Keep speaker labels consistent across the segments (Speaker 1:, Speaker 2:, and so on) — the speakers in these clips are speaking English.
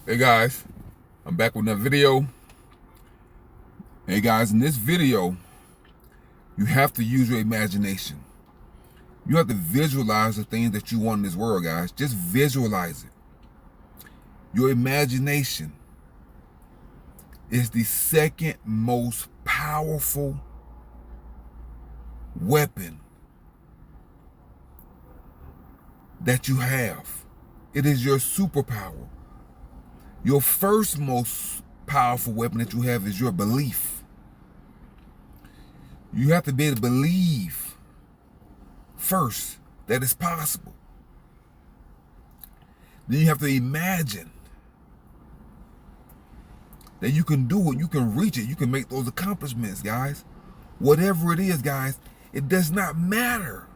Speaker 1: Hey guys, I'm back with another video. Hey guys, in this video, you have to use your imagination. You have to visualize the things that you want in this world, guys. Just visualize it. Your imagination is the second most powerful weapon that you have. It is your superpower. Your first most powerful weapon that you have is your belief. You have to be able to believe first that it's possible. Then you have to imagine that you can do it, you can reach it, you can make those accomplishments, guys. Whatever it is, guys, it does not matter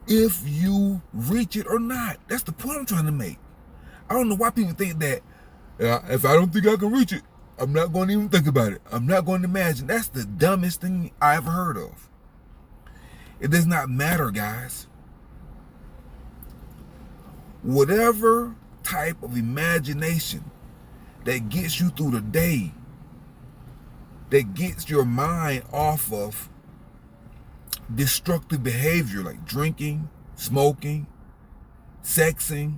Speaker 1: if you reach it or not. That's the point I'm trying to make. I don't know why people think that if I don't think I can reach it, I'm not going to even think about it. I'm not going to imagine. That's the dumbest thing I ever heard of. It does not matter, guys. Whatever type of imagination that gets you through the day, that gets your mind off of destructive behavior like drinking, smoking, sexing,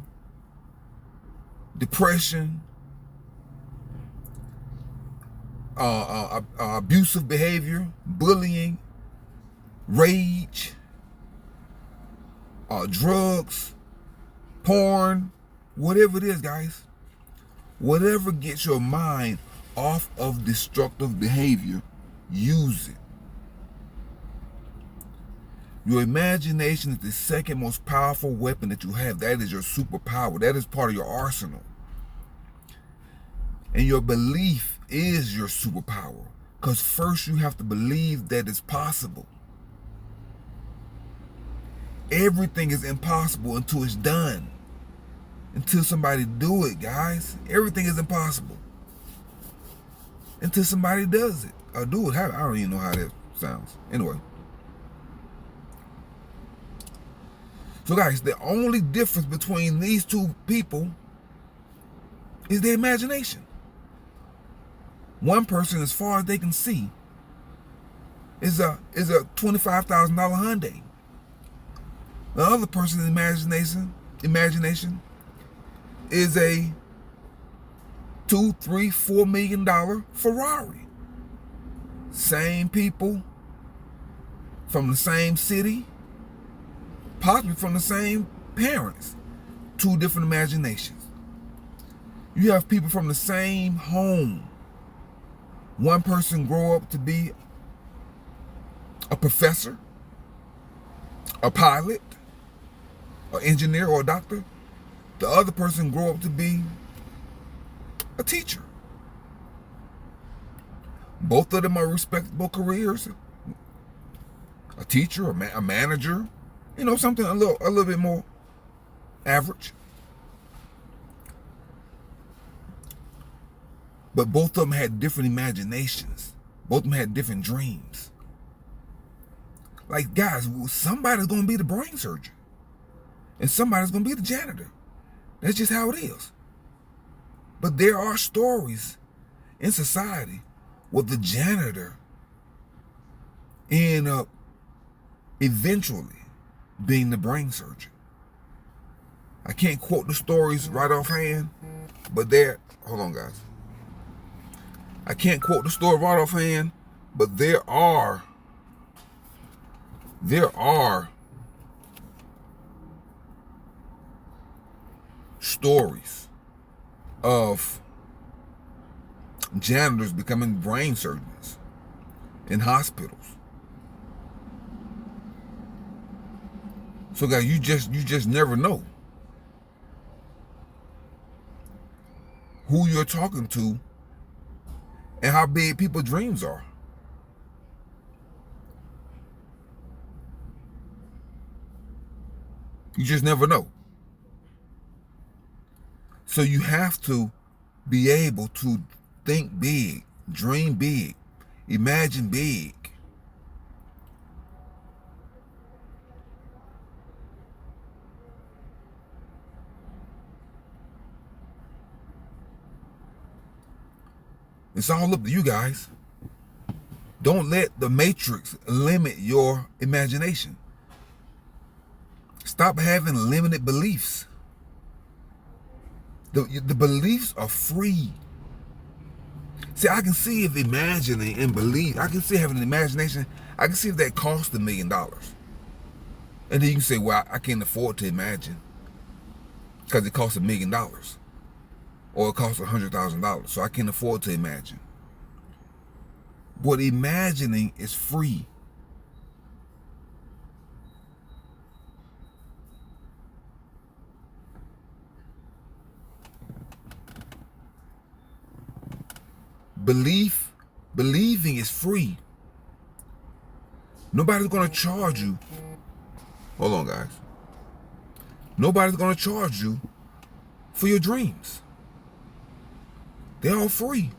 Speaker 1: depression, abusive behavior, bullying, rage, drugs, porn, whatever it is, guys. Whatever gets your mind off of destructive behavior, use it. Your imagination is the second most powerful weapon that you have. That is your superpower. That is part of your arsenal. And your belief is your superpower. Because first you have to believe that it's possible. Everything is impossible until it's done. Until somebody do it, guys. Everything is impossible. Until somebody does it. Or do it. I don't even know how that sounds. Anyway. So guys, the only difference between these two people is their imagination. One person, as far as they can see, is a $25,000 Hyundai. The other person's imagination is a $2, $3, $4 million Ferrari. Same people from the same city, possibly from the same parents. Two different imaginations. You have people from the same home. One person grow up to be a professor, a pilot, an engineer, or a doctor. The other person grow up to be a teacher. Both of them are respectable careers. A teacher, a manager, you know, something a little bit more average. But both of them had different imaginations. Both of them had different dreams. Like, guys, somebody's going to be the brain surgeon. And somebody's going to be the janitor. That's just how it is. But there are stories in society where the janitor end up eventually being the brain surgeon. I can't quote the stories right offhand, but hold on, guys. I can't quote the story right offhand, but there are stories of janitors becoming brain surgeons in hospitals. So guys, you just never know who you're talking to and how big people's dreams are. You just never know. So you have to be able to think big, dream big, imagine big. It's all up to you guys. Don't let the matrix limit your imagination. Stop having limited beliefs. The beliefs are free. See, I can see if imagining and belief, I can see having an imagination, I can see if that costs $1 million. And then you can say, well, I can't afford to imagine because it costs $1 million or it costs $100,000, so I can't afford to imagine. But imagining is free. Believing is free. Nobody's going to charge you. Hold on, guys. Nobody's going to charge you for your dreams. They're all free.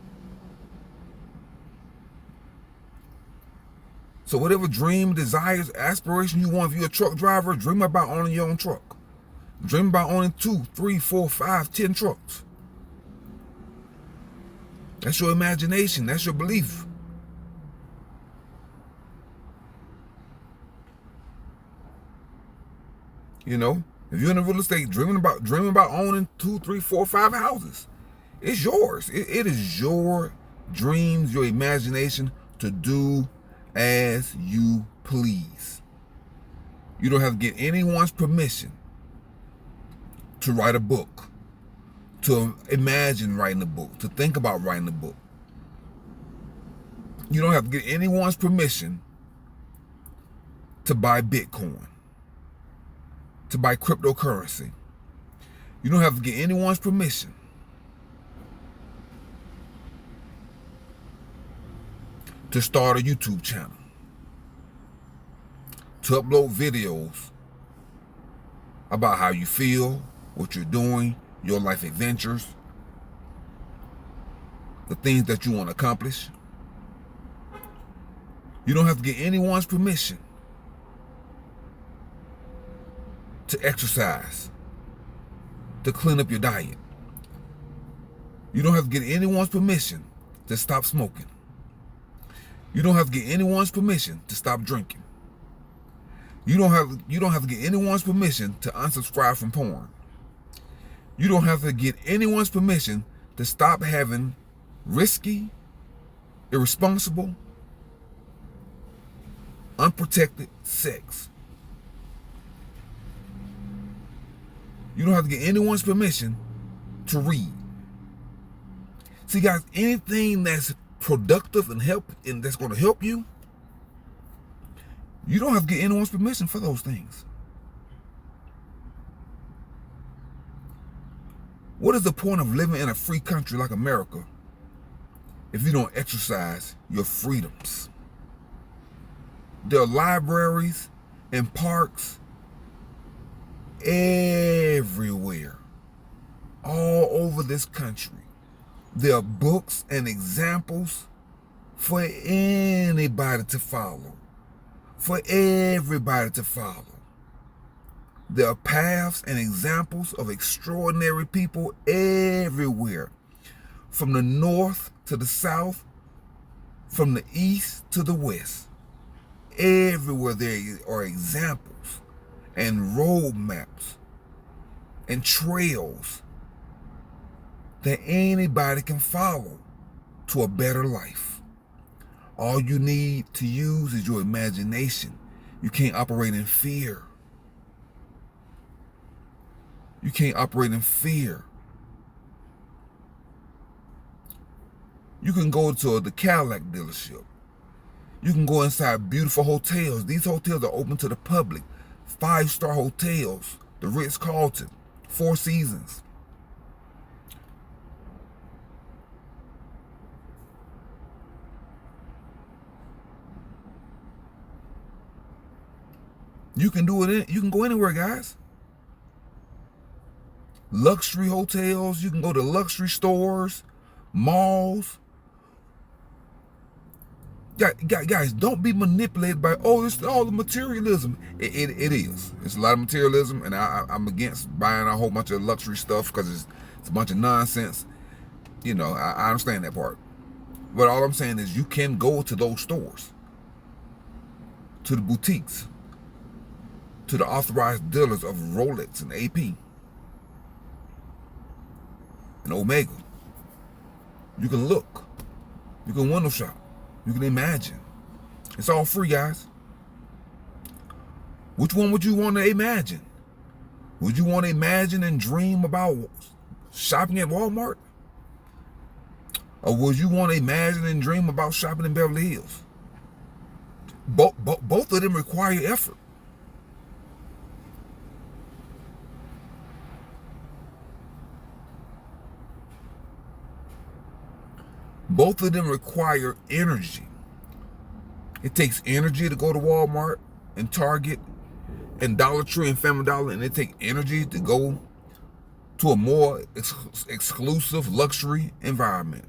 Speaker 1: So whatever dream, desires, aspiration you want, if you're a truck driver, dream about owning your own truck. Dream about owning 2, 3, 4, 5, 10 trucks. That's your imagination. That's your belief. You know, if you're in real estate, dreaming about owning 2, 3, 4, 5 houses, it's yours. It is your dreams, your imagination to do as you please. You don't have to get anyone's permission to write a book, to imagine writing a book, to think about writing a book. You don't have to get anyone's permission to buy Bitcoin, to buy cryptocurrency. You don't have to get anyone's permission to start a YouTube channel, to upload videos about how you feel, what you're doing, your life adventures, the things that you want to accomplish. You don't have to get anyone's permission to exercise, to clean up your diet. You don't have to get anyone's permission to stop smoking. You don't have to get anyone's permission to stop drinking. You don't have to get anyone's permission to unsubscribe from porn. You don't have to get anyone's permission to stop having risky, irresponsible, unprotected sex. You don't have to get anyone's permission to read. See, guys, anything that's productive and that's going to help you, you don't have to get anyone's permission for those things. What is the point of living in a free country like America if you don't exercise your freedoms? There are libraries and parks everywhere, all over this country. There are books and examples for anybody to follow, for everybody to follow. There are paths and examples of extraordinary people everywhere, from the north to the south, from the east to the west. Everywhere there are examples and road maps and trails that anybody can follow to a better life. All you need to use is your imagination. You can't operate in fear. You can't operate in fear. You can go to the Cadillac dealership. You can go inside beautiful hotels. These hotels are open to the public. 5-star hotels, the Ritz-Carlton, Four Seasons. You can do it. You can go anywhere, guys. Luxury hotels. You can go to luxury stores, malls. Guys, don't be manipulated by, it's all the materialism. It is. It's a lot of materialism, and I'm against buying a whole bunch of luxury stuff because it's a bunch of nonsense. You know, I understand that part. But all I'm saying is you can go to those stores, to the boutiques, to the authorized dealers of Rolex and AP and Omega. You can look. You can window shop. You can imagine. It's all free, guys. Which one would you want to imagine? Would you want to imagine and dream about shopping at Walmart? Or would you want to imagine and dream about shopping in Beverly Hills? Both of them require effort. Both of them require energy. It takes energy to go to Walmart and Target and Dollar Tree and Family Dollar, and it takes energy to go to a more exclusive luxury environment.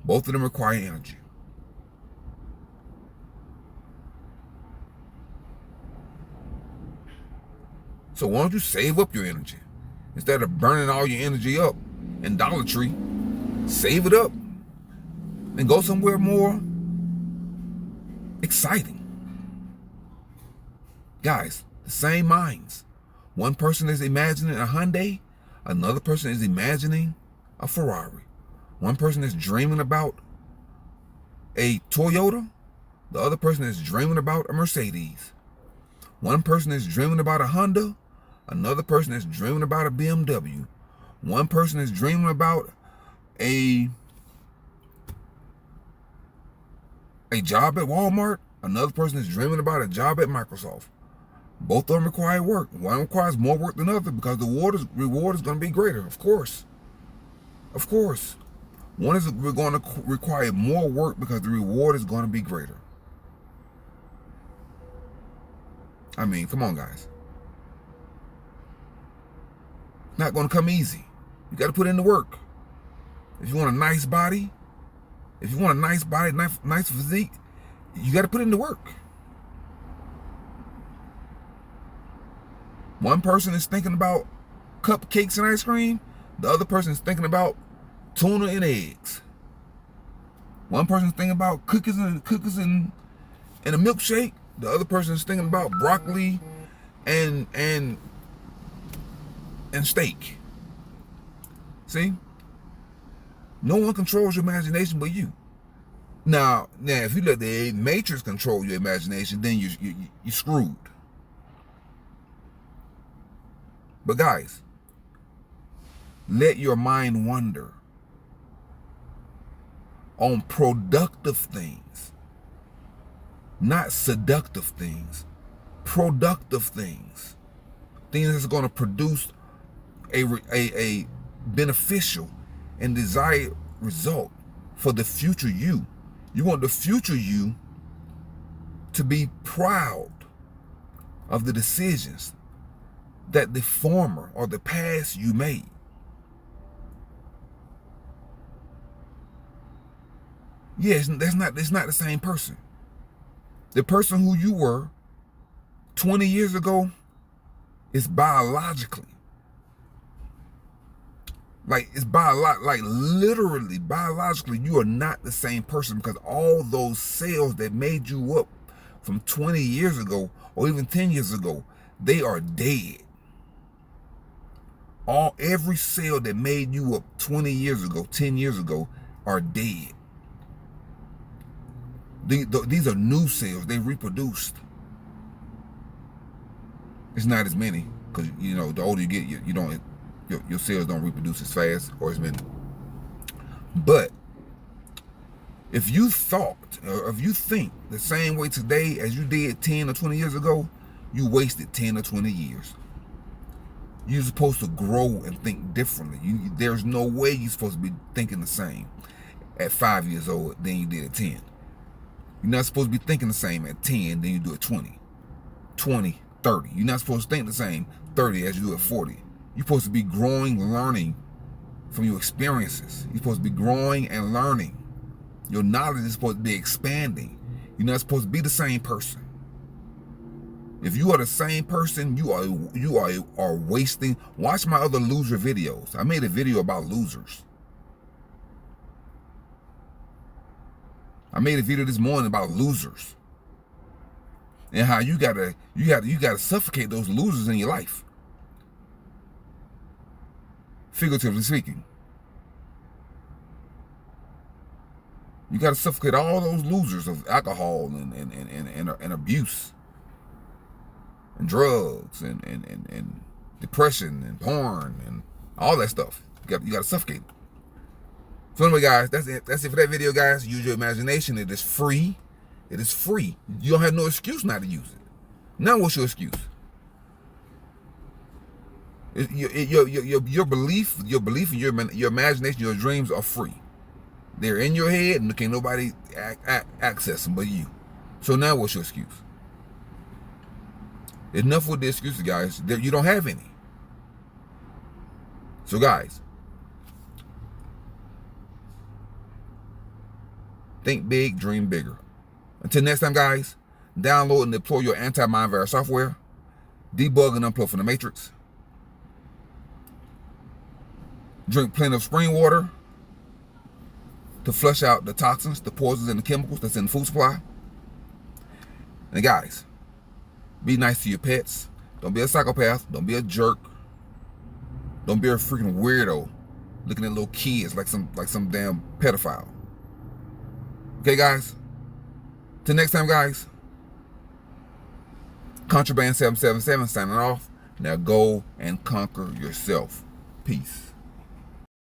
Speaker 1: Both of them require energy. So why don't you save up your energy? Instead of burning all your energy up in Dollar Tree, save it up and go somewhere more exciting. Guys, the same minds. One person is imagining a Hyundai, another person is imagining a Ferrari. One person is dreaming about a Toyota, the other person is dreaming about a Mercedes. One person is dreaming about a Honda, another person is dreaming about a BMW. One person is dreaming about a job at Walmart, another person is dreaming about a job at Microsoft. Both of them require work. One requires more work than the other because the reward is going to be greater, of course. Of course. One is going to require more work because the reward is going to be greater. I mean, come on, guys. It's not going to come easy. You got to put in the work. If you want a nice body, nice physique, you got to put in the work. One person is thinking about cupcakes and ice cream. The other person is thinking about tuna and eggs. One person is thinking about cookies and a milkshake. The other person is thinking about broccoli and steak. See? No one controls your imagination but you. Now, if you let the matrix control your imagination, then you're screwed. But guys, let your mind wander on productive things, not seductive things, productive things, things that's going to produce a beneficial and desired result for the future you. You want the future you to be proud of the decisions that the former or the past you made. Yes, it's not the same person. The person who you were 20 years ago is biologically, literally biologically, you are not the same person because all those cells that made you up from 20 years ago or even 10 years ago, they are dead. Every cell that made you up 20 years ago, 10 years ago, are dead. These are new cells. They reproduced. It's not as many because the older you get, your cells don't reproduce as fast or as many. But if you thought, or if you think the same way today as you did 10 or 20 years ago, you wasted 10 or 20 years. You're supposed to grow and think differently. There's no way you're supposed to be thinking the same at 5 years old than you did at 10. You're not supposed to be thinking the same at 10 than you do at 20, 30. You're not supposed to think the same 30 as you do at 40. You're supposed to be growing, learning from your experiences. You're supposed to be growing and learning. Your knowledge is supposed to be expanding. You're not supposed to be the same person. If you are the same person, you are wasting. Watch my other loser videos. I made a video about losers. I made a video this morning about losers and how you gotta suffocate those losers in your life, figuratively speaking. You gotta suffocate all those losers of alcohol and abuse and drugs and depression and porn and all that stuff. You gotta suffocate it. So anyway, guys, that's it. That's it for that video, guys. Use your imagination. It is free. It is free. You don't have no excuse not to use it. Now, what's your excuse? Your belief and your imagination, your dreams are free. They're in your head, and can't nobody access them but you. So now, what's your excuse? Enough with the excuses, guys. You don't have any. So, guys, think big, dream bigger. Until next time, guys, download and deploy your anti-mindvare software. Debug and unplug from the matrix. Drink plenty of spring water to flush out the toxins, the poisons, and the chemicals that's in the food supply. And guys, be nice to your pets. Don't be a psychopath. Don't be a jerk. Don't be a freaking weirdo looking at little kids like some damn pedophile. Okay, guys? Till next time, guys. Contraband 777 signing off. Now go and conquer yourself. Peace.